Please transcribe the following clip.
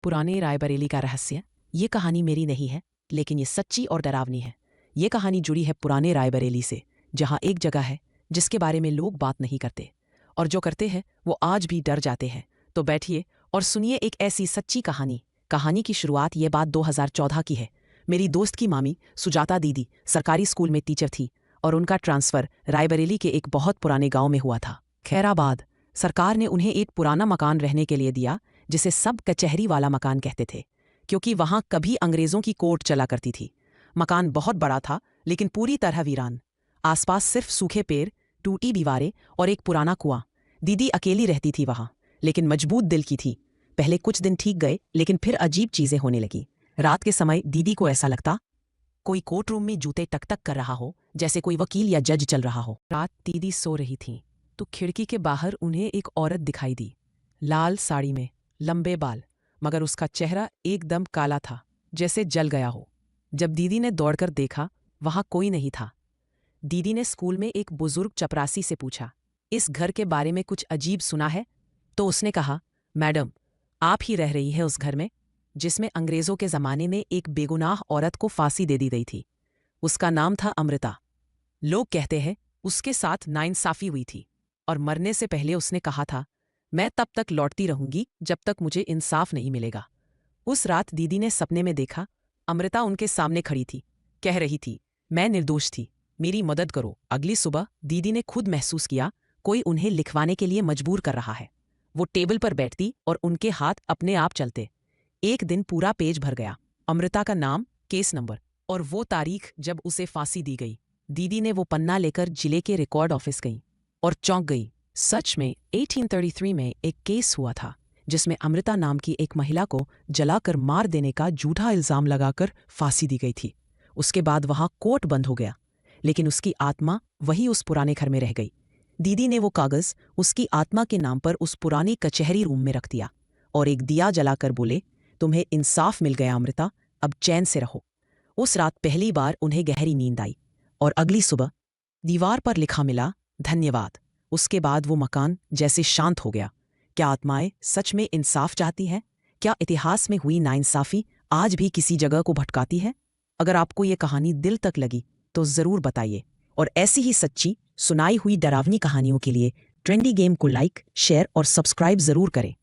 पुराने रायबरेली का रहस्य। ये कहानी मेरी नहीं है, लेकिन ये सच्ची और डरावनी है। ये कहानी जुड़ी है पुराने रायबरेली से, जहाँ एक जगह है जिसके बारे में लोग बात नहीं करते, और जो करते हैं वो आज भी डर जाते हैं। तो बैठिए और सुनिए एक ऐसी सच्ची कहानी। कहानी की शुरुआत ये बात 2014 की है। मेरी दोस्त की मामी सुजाता दीदी सरकारी स्कूल में टीचर थी, और उनका ट्रांसफ़र रायबरेली के एक बहुत पुराने गांव में हुआ था, खैराबाद। सरकार ने उन्हें एक पुराना मकान रहने के लिए दिया, जिसे सब कचहरी वाला मकान कहते थे, क्योंकि वहां कभी अंग्रेजों की कोर्ट चला करती थी। मकान बहुत बड़ा था, लेकिन पूरी तरह वीरान। आसपास सिर्फ सूखे पेड़, टूटी दीवारें और एक पुराना कुआं। दीदी अकेली रहती थी वहां, लेकिन मजबूत दिल की थी। पहले कुछ दिन ठीक गए, लेकिन फिर अजीब चीजें होने लगी। रात के समय दीदी को ऐसा लगता कोई कोर्ट रूम में जूते टक टक कर रहा हो, जैसे कोई वकील या जज चल रहा हो। रात दीदी सो रही थी तो खिड़की के बाहर उन्हें एक औरत दिखाई दी, लाल साड़ी में, लंबे बाल, मगर उसका चेहरा एकदम काला था, जैसे जल गया हो। जब दीदी ने दौड़कर देखा, वहां कोई नहीं था। दीदी ने स्कूल में एक बुजुर्ग चपरासी से पूछा, इस घर के बारे में कुछ अजीब सुना है? तो उसने कहा, मैडम, आप ही रह रही है उस घर में जिसमें अंग्रेजों के जमाने में एक बेगुनाह औरत को फांसी दे दी गई थी। उसका नाम था अमृता। लोग कहते हैं उसके साथ नाइंसाफी हुई थी, और मरने से पहले उसने कहा था, मैं तब तक लौटती रहूंगी जब तक मुझे इंसाफ नहीं मिलेगा। उस रात दीदी ने सपने में देखा, अमृता उनके सामने खड़ी थी, कह रही थी, मैं निर्दोष थी, मेरी मदद करो। अगली सुबह दीदी ने खुद महसूस किया कोई उन्हें लिखवाने के लिए मजबूर कर रहा है। वो टेबल पर बैठती और उनके हाथ अपने आप चलते। एक दिन पूरा पेज भर गया, अमृता का नाम, केस नंबर और वो तारीख जब उसे फांसी दी गई। दीदी ने वो पन्ना लेकर जिले के रिकॉर्ड ऑफिस गई और चौंक गई। सच में 1833 में एक केस हुआ था, जिसमें अमृता नाम की एक महिला को जलाकर मार देने का झूठा इल्जाम लगाकर फांसी दी गई थी। उसके बाद वहां कोर्ट बंद हो गया, लेकिन उसकी आत्मा वही उस पुराने घर में रह गई। दीदी ने वो कागज उसकी आत्मा के नाम पर उस पुरानी कचहरी रूम में रख दिया और एक दिया जलाकर बोले, तुम्हें इंसाफ मिल गया अमृता, अब चैन से रहो। उस रात पहली बार उन्हें गहरी नींद आई, और अगली सुबह दीवार पर लिखा मिला, धन्यवाद। उसके बाद वो मकान जैसे शांत हो गया। क्या आत्माएं सच में इंसाफ चाहती हैं? क्या इतिहास में हुई नाइंसाफी आज भी किसी जगह को भटकाती है? अगर आपको ये कहानी दिल तक लगी तो ज़रूर बताइए, और ऐसी ही सच्ची सुनाई हुई डरावनी कहानियों के लिए ट्रेंडी गेम को लाइक, शेयर और सब्सक्राइब ज़रूर करें।